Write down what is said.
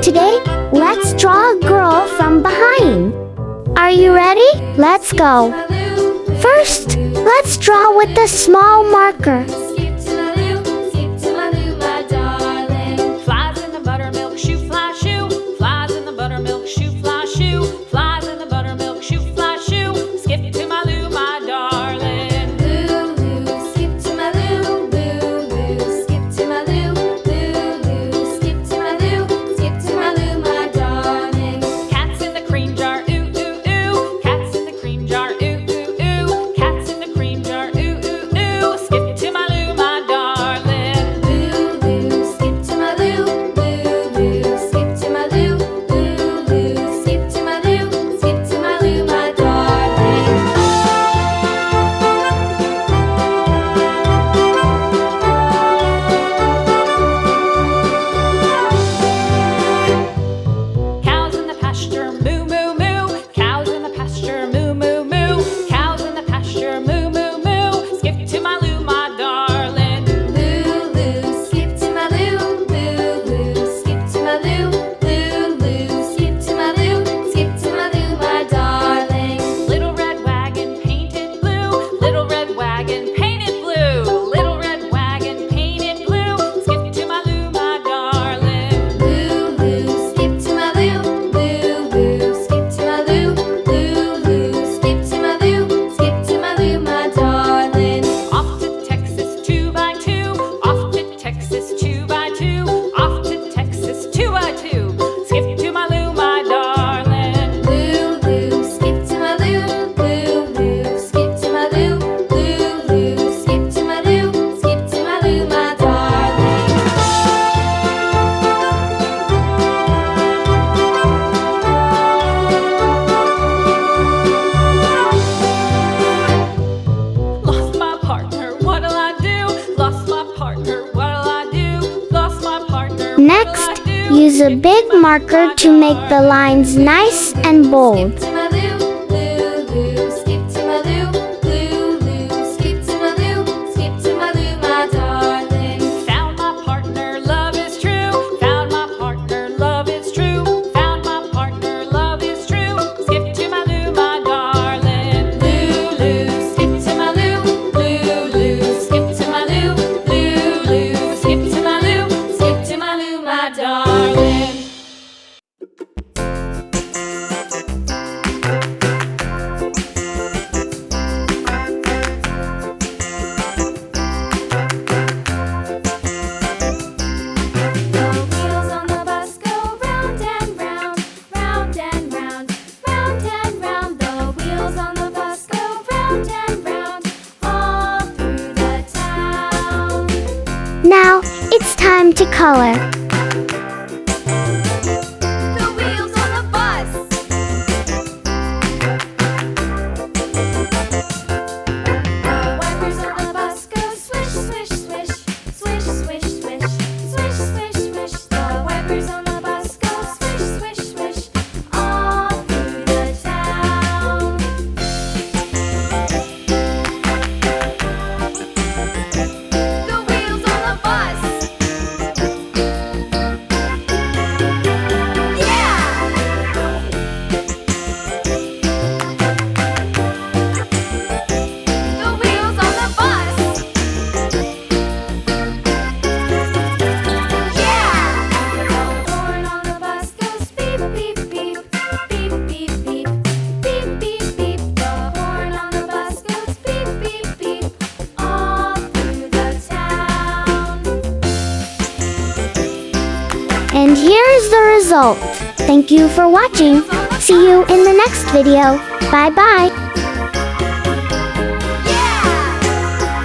Today, let's draw a girl from behind. Are you ready? Let's go. First, let's draw with a small marker. Flies in the buttermilk shoe, fly shoe. Flies in the buttermilk shoe, fly shoe. Flies in the buttermilk shoe, fly shoe. Skip to my Lou, my darling. Lou, Lou, skip to my Lou. Lou, Lou, skip to my Lou. Lou, Lou, skip to my Lou. Skip to my Lou, my darling. Cats in the cream jar, ooh, ooh, ooh. Cats in the cream jar, ooh, ooh, ooh. Cats in the cream jar, ooh, ooh, ooh. Skip to my Lou, my darling. Lou, Lou, skip to my Lou. Lou, Lou, skip to my Lou. Lou, Lou, skip to my Lou. Skip to my Lou, my darling. Cows in the pasture, moo, moo, moo. Cows in the pasture, moo, moo, moo. Cows in the pasture, moo, moo, moo. Skip to my Lou, my darling. Lou, Lou, skip to my Lou. Lou, Lou, skip to my Lou. Lou, Lou, skip to my Lou. Skip to my Lou, my darling. Little red wagon painted blue. Little red wagon painted blue. Little red wagon painted blue. Skip to my Lou, my darling. Lou, Lou, skip to my Lou. Lou, Lou, skip to my Lou. Lou, Lou, skip to my Lou. Skip to my Lou, my darling. Off to Texas 2x2. Off to Texas 2x2. Off to Texas 2x2. Skip to my Lou, my darling. Lou, Lou, skip to my Lou. Lou, Lou, skip to my Lou. Lou, Lou, skip to my Lou. Skip to my Lou, my darling. Lost my partner, what'll I do? Lost my partner, what'll I do? Lost my partner, Next, what'll I do? use a big marker to make the lines nice and bold. Skip to my Lou. Lou, Lou, skip to my Lou. Lou, Lou, skip to my Lou. Skip to my Lou, my darling. Found my partner, love is true. Found my partner, love is true. Found my partner, love is true. Skip to my Lou, my darling. Lou, Lou, skip to my Lou. Lou, Lou, skip to my Lou. Lou, Lou, skip to my Lou. Skip to my Lou, my darling. The wheels on the bus go round and round, round and round, round and round. The wheels on the bus go round and round, all through the town. Now, it's time to color. The wheels on the bus. The wipers on the bus go swish, swish, swish, swish, swish, swish, swish, swish, swish. The wipers on the bus go swish, swish, swish, all through the town. The wheels on the bus. The wheels on the bus. The horn on the bus goes beep, beep, beep, beep, beep, beep, beep, beep, beep. The horn on the bus goes beep, beep, beep, all through the town. And here's the result. Thank you for watching. See you in the next video. Bye bye.